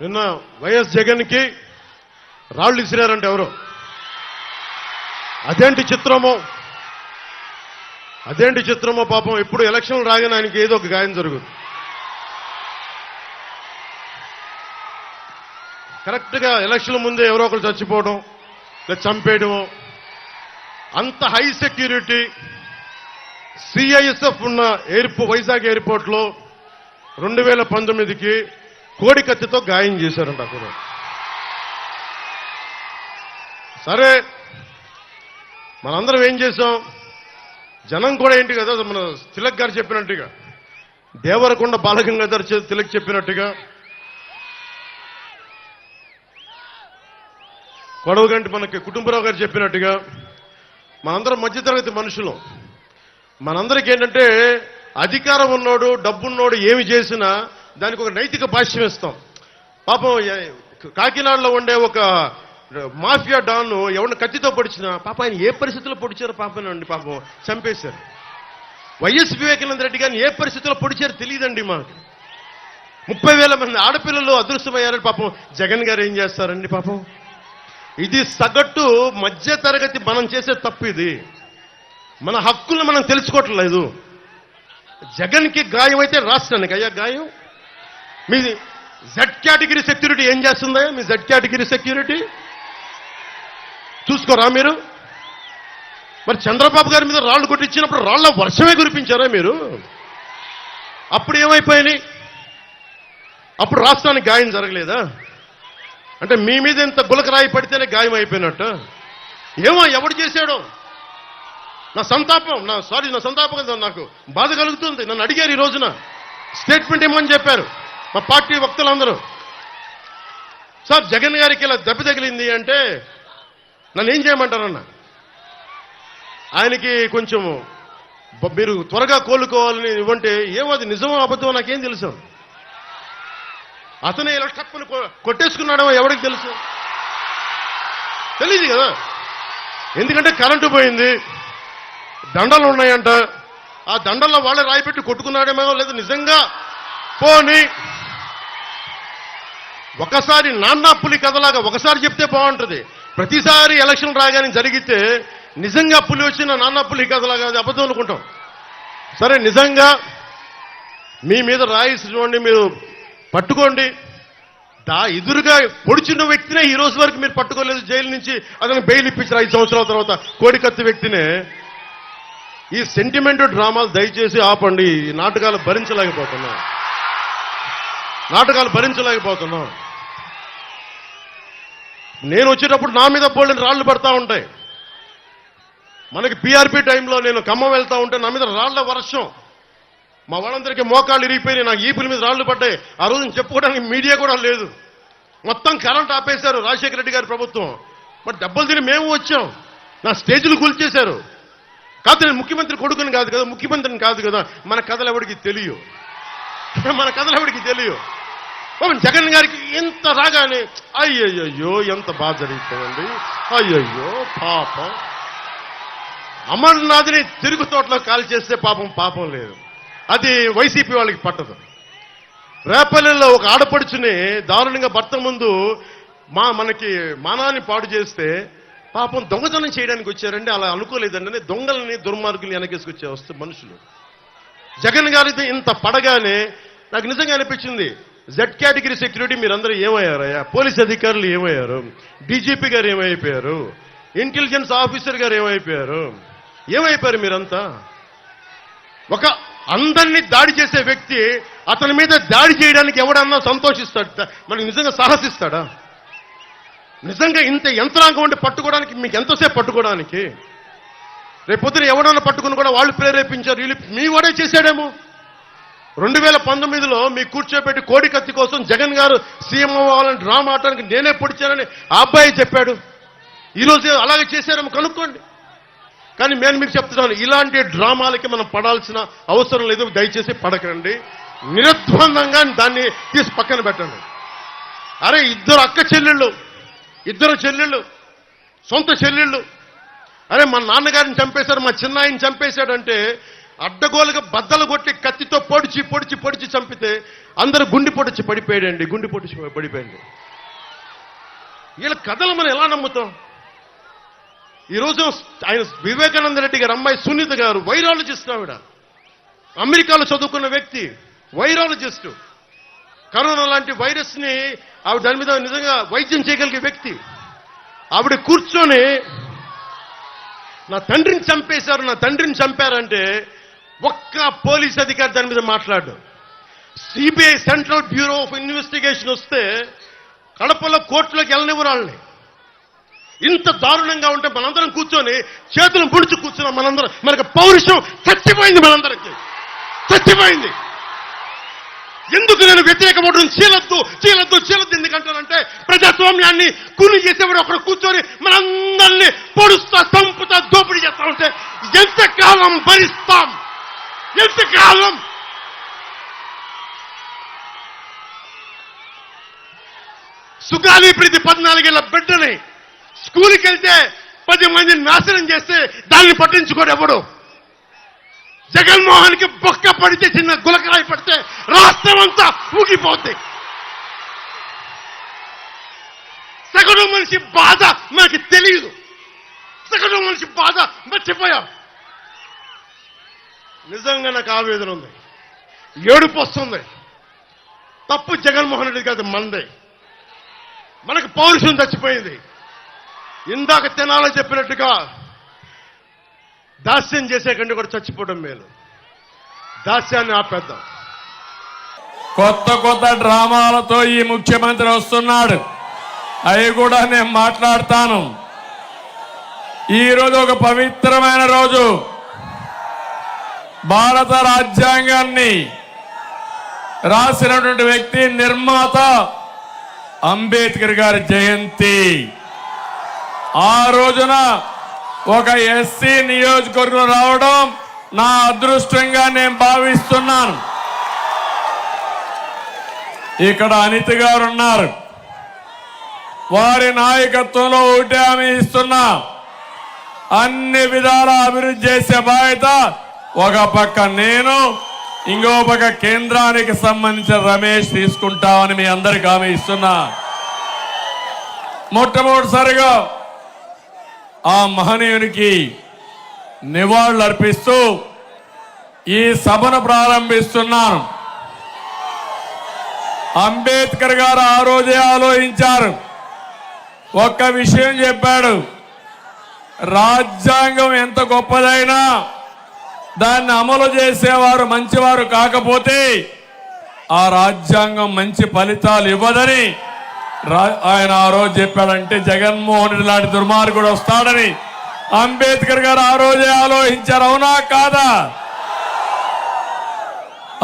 నిన్న వైఎస్ జగన్కి రాళ్ళు ఇసిరారంటే ఎవరు? అదేంటి చిత్రమో పాపం. ఎప్పుడు ఎలక్షన్లు రాగానే ఆయనకి ఏదో ఒక గాయం జరుగుతుంది. కరెక్ట్గా ఎలక్షన్ల ముందే ఎవరో ఒకరు చచ్చిపోవడం లేదా చంపేయడం. అంత హై సెక్యూరిటీ సిఐఎస్ఎఫ్ ఉన్న వైజాగ్ ఎయిర్పోర్ట్లో 2019కి కోడి కత్తితో గాయం చేశారంట అక్కడ. సరే, మనందరం ఏం చేశాం? జనం కూడా ఏంటి కదా, మన తిలక్ గారు చెప్పినట్టుగా, దేవరకొండ బాలగంగాధర్ తిలక్ చెప్పినట్టుగా, కొడవగంటి మనకి కుటుంబరావు గారు చెప్పినట్టుగా, మనందరం మధ్యతరగతి మనుషులు. మనందరికీ ఏంటంటే అధికారం ఉన్నోడు డబ్బున్నోడు ఏమి చేసినా దానికి ఒక నైతిక భాష్యం ఇస్తాం. పాపం కాకినాడలో ఉండే ఒక మాఫియా డాన్ ఎవరిని కత్తితో పొడిచినా పాపం ఆయన ఏ పరిస్థితుల్లో పొడిచారో పాపనండి, పాపం చంపేశారు. వైఎస్ వివేకానంద రెడ్డి గారిని ఏ పరిస్థితుల్లో పొడిచారో తెలియదండి మాకు. 30,000 మంది ఆడపిల్లలు అదృశ్యమయ్యారని పాపం జగన్ గారు ఏం చేస్తారండి పాపం. ఇది సగటు మధ్య తరగతి మనం చేసే తప్పు. ఇది మన హక్కులను మనం తెలుసుకోవట్లేదు. జగన్కి గాయం అయితే రాష్ట్రానికి అయ్యా గాయం. మీ జెడ్ కేటగిరీ సెక్యూరిటీ ఏం చేస్తుందా? మీ జెడ్ కేటగిరీ సెక్యూరిటీ చూసుకోరా మీరు? మరి చంద్రబాబు గారి మీద రాళ్లు కొట్టించినప్పుడు రాళ్ల వర్షమే కురిపించారా మీరు? అప్పుడు ఏమైపోయినాయి? అప్పుడు రాష్ట్రానికి గాయం జరగలేదా? అంటే మీ మీద ఇంత గులకరాయి పడితేనే గాయం అయిపోయినట్టు. ఏమో ఎవడు చేశాడో నా సంతాపం కదా, నాకు బాధ కలుగుతుంది. నన్ను అడిగారు ఈ రోజున స్టేట్మెంట్ ఇవ్వమని చెప్పారు మా పార్టీ వక్తలందరూ. సార్ జగన్ గారికి ఇలా దెబ్బ తగిలింది అంటే నన్ను ఏం చేయమంటారన్న? ఆయనకి కొంచెం మీరు త్వరగా కోలుకోవాలని ఇవ్వంటే ఏమో అది నిజమో అబద్ధమో నాకేం తెలుసు. అతనే ఇలా టక్కును కొట్టేసుకున్నాడేమో ఎవరికి తెలుసు? తెలియదు కదా. ఎందుకంటే కరెంటు పోయింది, దండలు ఉన్నాయంట. ఆ దండల్లో వాళ్ళే రాయిపెట్టి కొట్టుకున్నాడేమో, లేదు నిజంగా పోని ఒకసారి నాన్నా పులి కథలాగా ఒకసారి చెప్తే బాగుంటుంది. ప్రతిసారి ఎలక్షన్ రాగానే జరిగితే నిజంగా పులి వచ్చిన నాన్నా పులి కథలాగా అది అబద్ధం అనుకుంటాం. సరే, నిజంగా మీ మీద రాయిసి చూడండి, మీరు పట్టుకోండి. ఎదురుగా పొడిచిన వ్యక్తినే ఈ రోజు వరకు మీరు పట్టుకోలేదు. జైలు నుంచి అతను బెయిల్ ఇప్పించారు 5 సంవత్సరాల తర్వాత. కోడికత్తి వ్యక్తినే. ఈ సెంటిమెంట్ డ్రామాలు దయచేసి ఆపండి. ఈ నాటకాలు భరించలేకపోతున్నాం. నేను వచ్చేటప్పుడు నా మీద బోల్డెన్ రాళ్లు పడతా ఉంటాయి. మనకి పీఆర్పీ టైంలో నేను ఖమ్మం వెళ్తా ఉంటే నా మీద రాళ్ల వర్షం. మా వాళ్ళందరికీ మోకాళ్ళు ఇరిగిపోయినాయి, నాకు ఈపుల మీద రాళ్లు పడ్డాయి. ఆ రోజున చెప్పుకోవడానికి మీడియా కూడా లేదు. మొత్తం కరెంట్ ఆపేశారు రాజశేఖర రెడ్డి గారి ప్రభుత్వం. మరి దెబ్బలు తిని మేము వచ్చాం. నా స్టేజ్లు కూల్చేశారు. కాదు, నేను ముఖ్యమంత్రి కొడుకుని కాదు కదా, ముఖ్యమంత్రిని కాదు కదా. మన కథలు ఎవరికి తెలియవు. జగన్ గారికి ఎంత రాగానే అయ్యయ్యో ఎంత బాధ జరుగుతుందండి. అయ్యయ్యో పాపం. అమర్నాథ్ని తిరుగు తోటలో కాల్ చేస్తే పాపం లేదు. అది వైసీపీ వాళ్ళకి పట్టదు. రేపల్లెల్లో ఒక ఆడపడుచుని దారుణంగా భర్త ముందు మనకి మానాన్ని పాడు చేస్తే పాపం దొంగతనం చేయడానికి వచ్చారండి. అలా అనుకోలేదండి. దొంగలని దుర్మార్గుల్ని వెనకేసుకొచ్చే వస్తే మనుషులు. జగన్ గారితో ఇంత పడగానే నాకు నిజంగా అనిపించింది, జెడ్ కేటగిరీ సెక్యూరిటీ మీరందరూ ఏమయ్యారయ్యా? పోలీస్ అధికారులు ఏమయ్యారు? డీజీపీ గారు ఏమైపోయారు? ఇంటెలిజెన్స్ ఆఫీసర్ గారు ఏమైపోయారు మీరంతా? ఒక అందరినీ దాడి చేసే వ్యక్తి అతని మీద దాడి చేయడానికి ఎవడన్నా సంతోషిస్తాడు? మనకి నిజంగా సాహసిస్తాడా? నిజంగా ఇంత యంత్రాంగం ఉండి పట్టుకోవడానికి మీకు ఎంతసేపు పట్టుకోవడానికి? రేపొద్దున ఎవడన్నా పట్టుకుని కూడా వాళ్ళు ప్రేరేపించారు, వీళ్ళు మీ వాడే చేశాడేమో. 2019లో మీకు కూర్చోబెట్టి కోడి కత్తి కోసం జగన్ గారు సీఎం అవ్వాలని డ్రామా ఆడటానికి నేనే పొడిచానని ఆ అబ్బాయి చెప్పాడు. ఈరోజు అలాగే చేశారేమో కనుక్కోండి. కానీ నేను మీకు చెప్తున్నాను, ఇలాంటి డ్రామాలకి మనం పడాల్సిన అవసరం లేదు. దయచేసి పడకండి. నిర్ద్వందంగా దాన్ని తీసి పక్కన పెట్టండి. అరే, ఇద్దరు చెల్లెళ్ళు, సొంత చెల్లెళ్ళు. అరే, మా నాన్నగారిని చంపేశారు, మా చిన్నాయిని చంపేశాడంటే అడ్డగోలుగా బద్దలు కొట్టి కత్తితో పొడిచి పొడిచి పొడిచి చంపితే అందరూ గుండెపోటు వచ్చి పడిపోయాడండి. గుండెపోటు వచ్చి పడిపోయింది. వీళ్ళ కథలు మనం ఎలా నమ్ముతాం? ఈరోజు ఆయన వివేకానంద రెడ్డి గారు అమ్మాయి సునీత గారు వైరాలజిస్ట్. ఆవిడ అమెరికాలో చదువుకున్న వ్యక్తి, వైరాలజిస్టు. కరోనా లాంటి వైరస్ ని ఆవిడ దాని మీద నిజంగా వైద్యం చేయగలిగే వ్యక్తి. ఆవిడ కూర్చొని నా తండ్రిని చంపేశారు, నా తండ్రిని చంపారంటే ఒక్క పోలీస్ అధికారి దాని మీద మాట్లాడు. CBI central bureau of investigation వస్తే కడపలో కోర్టులోకి వెళ్ళనివ్వరు వాళ్ళని. ఇంత దారుణంగా ఉంటే మనందరం కూర్చొని చేతులను పొడిచి కూర్చున్నాం. మనందరం మనకు పౌరుషం చచ్చిపోయింది, మనందరికి చచ్చిపోయింది. ఎందుకు నేను వ్యతిరేక ఓటును చీలద్దు చీలద్దు చీలద్దు ఎందుకంటానంటే ప్రజాస్వామ్యాన్ని కూలి చేసేవాడు ఒకడు కూర్చొని మనందరినీ పొడుస్తా చంపుతా దోపిడీ చేస్తా ఉంటే ఎంతకాలం భరిస్తాం? ఎంతకాలం? సుగాలి ప్రీతి 14 ఏళ్ల బిడ్డని స్కూల్కి వెళ్తే 10 మందిని నాశనం చేస్తే దాన్ని పట్టించుకోడు ఎవడు. జగన్మోహన్ కి బొక్క పడితే, చిన్న గులకరాయి పడితే రాష్ట్రం అంతా ఊగిపోద్ది. సగటు మనిషి బాధ మనకి తెలియదు. సగటు మనిషి బాధ మర్చిపోయాం. నిజంగా నాకు ఆవేదన ఉంది, ఏడుపు వస్తుంది. తప్పు జగన్మోహన్ రెడ్డి కాదు, మందే. మనకు పౌరుషం చచ్చిపోయింది. ఇందాక తెనాలో చెప్పినట్టుగా దాస్యం చేసే కంటే కూడా చచ్చిపోవడం మేలు. దాస్యాన్ని ఆపేద్దాం. కొత్త కొత్త డ్రామాలతో ఈ ముఖ్యమంత్రి వస్తున్నాడు. అవి కూడా నేను మాట్లాడతాను. ఈరోజు ఒక పవిత్రమైన రోజు. భారత రాజ్యాంగాన్ని రాసినటువంటి వ్యక్తి, నిర్మాత అంబేద్కర్ గారి జయంతి. ఆ రోజున ఒక ఎస్సీ నియోజకవర్గం రావడం నా అదృష్టంగా నేను భావిస్తున్నాను. ఇక్కడ అనిత గారు ఉన్నారు. వారి నాయకత్వంలో ఒకటే హామీ ఇస్తున్నా, అన్ని విధాల అభివృద్ధి చేసే బాధ్యత ఒక పక్క నేను, ఇంకో పక్క కేంద్రానికి సంబంధించిన రమేష్ తీసుకుంటామని మీ అందరికి హామీ ఇస్తున్నా. మొట్టమొదటిసారిగా ఆ మహనీయునికి నివాళులు అర్పిస్తూ ఈ సభను ప్రారంభిస్తున్నాను. అంబేద్కర్ గారు ఆ రోజే ఆలోచించారు. ఒక్క విషయం చెప్పాడు, రాజ్యాంగం ఎంత గొప్పదైనా దాన్ని అమలు చేసేవారు మంచివారు కాకపోతే ఆ రాజ్యాంగం మంచి ఫలితాలు ఇవ్వదని ఆయన ఆ రోజు చెప్పాడంటే జగన్మోహన్ రెడ్డి లాంటి దుర్మార్గుడు వస్తాడని అంబేద్కర్ గారు ఆ రోజే ఆలోచించారు. అవునా కాదా?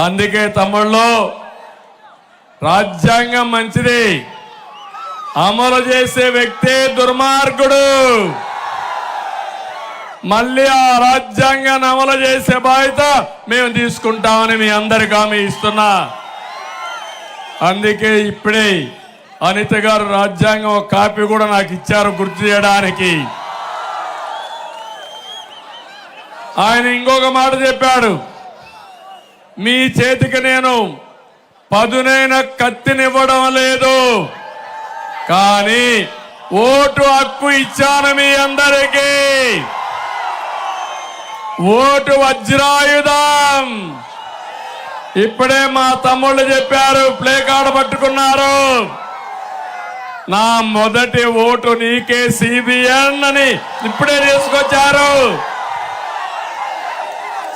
అందుకే తమ్ముళ్ళు, రాజ్యాంగం మంచిది, అమలు చేసే వ్యక్తే దుర్మార్గుడు. మళ్ళీ ఆ రాజ్యాంగాన్ని అమలు చేసే బాధ్యత మేము తీసుకుంటామని మీ అందరికీ హామీ ఇస్తున్నా. అందుకే ఇప్పుడే అనిత గారు రాజ్యాంగం ఒక కాపీ కూడా నాకు ఇచ్చారు గుర్తు చేయడానికి. ఆయన ఇంకొక మాట చెప్పాడు, మీ చేతికి నేను పదునైన కత్తినివ్వడం లేదు, కానీ ఓటు హక్కు ఇచ్చాను మీ అందరికీ. ఓటు వజ్రాయుధం. ఇప్పుడే మా తమ్ముళ్ళు చెప్పారు, ప్లే కార్డు పట్టుకున్నారు, నా మొదటి ఓటు నీకే సిబిఎన్ అని ఇప్పుడే తీసుకొచ్చారు.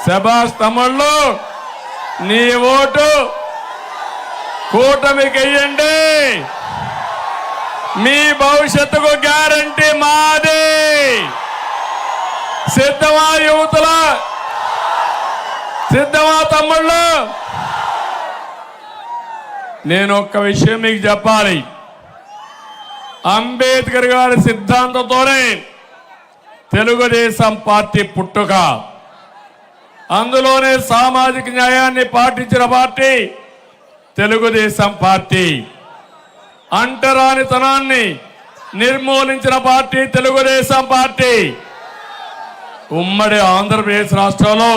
శభాష్ తమ్ముళ్ళు, నీ ఓటు కూటమికి వెయ్యండి. మీ భవిష్యత్తుకు గ్యారంటీ మాది. సిద్ధమా యువతుల? సిద్ధమా తమ్ముళ్ళు? నేను ఒక్క విషయం మీకు చెప్పాలి. అంబేద్కర్ గారి సిద్ధాంతంతోనే తెలుగుదేశం పార్టీ పుట్టుక. అందులోనే సామాజిక న్యాయాన్ని పాటించిన పార్టీ తెలుగుదేశం పార్టీ. అంటరానితనాన్ని నిర్మూలించిన పార్టీ తెలుగుదేశం పార్టీ. ఉమ్మడి ఆంధ్రప్రదేశ్ రాష్ట్రంలో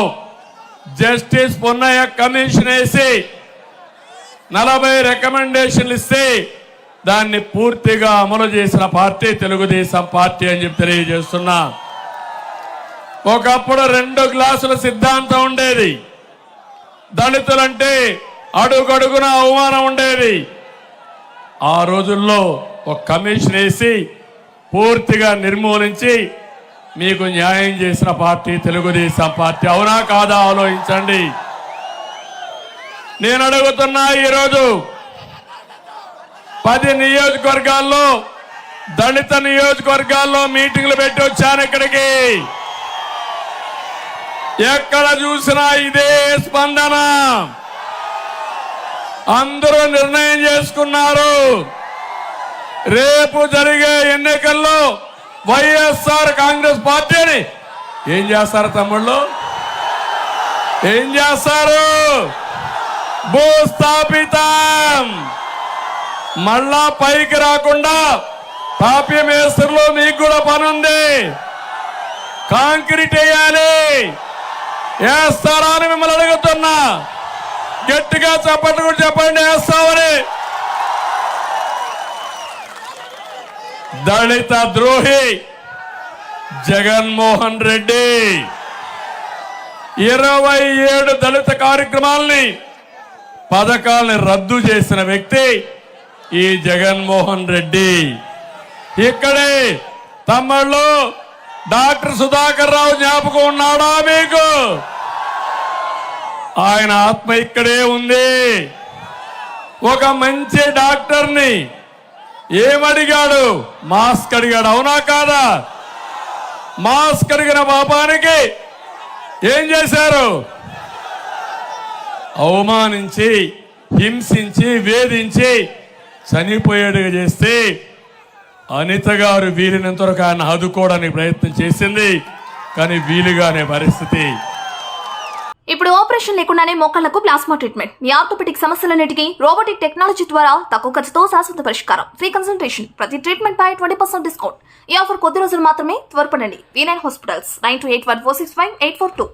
జస్టిస్ పొన్నయ్య కమిషన్ వేసి 40 రికమెండేషన్లు ఇస్తే దాన్ని పూర్తిగా అమలు చేసిన పార్టీ తెలుగుదేశం పార్టీ అని చెప్పి తెలియజేస్తున్నా. ఒకప్పుడు 2 గ్లాసుల సిద్ధాంతం ఉండేది. దళితులంటే అడుగడుగున అవమానం ఉండేది. ఆ రోజుల్లో ఒక కమిషన్ వేసి పూర్తిగా నిర్మూలించి మీకు న్యాయం చేసిన పార్టీ తెలుగుదేశం పార్టీ. అవునా కాదా ఆలోచించండి. నేను అడుగుతున్నా, ఈరోజు 10 నియోజకవర్గాల్లో దళిత నియోజకవర్గాల్లో మీటింగ్లు పెట్టి వచ్చాను. ఇక్కడికి ఎక్కడ చూసినా ఇదే స్పందన. అందరూ నిర్ణయం చేసుకున్నారు, రేపు జరిగే ఎన్నికల్లో వైఎస్ఆర్ కాంగ్రెస్ పార్టీని ఏం చేస్తారు తమ్ముళ్ళు? ఏం చేస్తారు? భూస్థాపితం. మళ్ళా పైకి రాకుండా తాపీ మేస్త్రులు మీకు కూడా పనుంది. కాంక్రీట్ వేయాలి. వేస్తారా అని మిమ్మల్ని అడుగుతున్నా. గట్టిగా చప్పట్లు కూడా చెప్పండి, వేస్తామని. దళిత ద్రోహి జగన్మోహన్ రెడ్డి 27 దళిత కార్యక్రమాల్ని పథకాల్ని రద్దు చేసిన వ్యక్తి ఈ జగన్మోహన్ రెడ్డి. ఇక్కడే తమ్ముళ్ళు డాక్టర్ సుధాకర్ రావు జ్ఞాపకం ఉన్నాడా మీకు? ఆయన ఆత్మ ఇక్కడే ఉంది. ఒక మంచి డాక్టర్ని ఏమడిగాడు? మాస్క్ అడిగాడు. అవునా కాదా? మాస్క్ అడిగిన పాపానికి ఏం చేశారు? అవమానించి, హింసించి, వేధించి చనిపోయేట్టుగా చేస్తే అనిత గారు వీరినంతవరకు ఆయన ఆదుకోవడానికి ప్రయత్నం చేసింది, కానీ వీలుగానే పరిస్థితి. ఇప్పుడు ఆపరేషన్ లేకుండానే మోకాళ్లకు ప్లాస్మా ట్రీట్మెంట్. మీ ఆర్థోపెటిక్ సమస్యలన్నిటికీ రోబోటిక్ టెక్నాలజీ ద్వారా తక్కువ ఖర్చుతో శాశ్వత పరిష్కారం. Free consultation. ప్రతి ట్రీట్మెంట్ పై 20% డిస్కౌంట్. ఈ ఆఫర్ కొద్ది రోజులు మాత్రమే. త్వరపడండి. V9 hospitals 9281465842.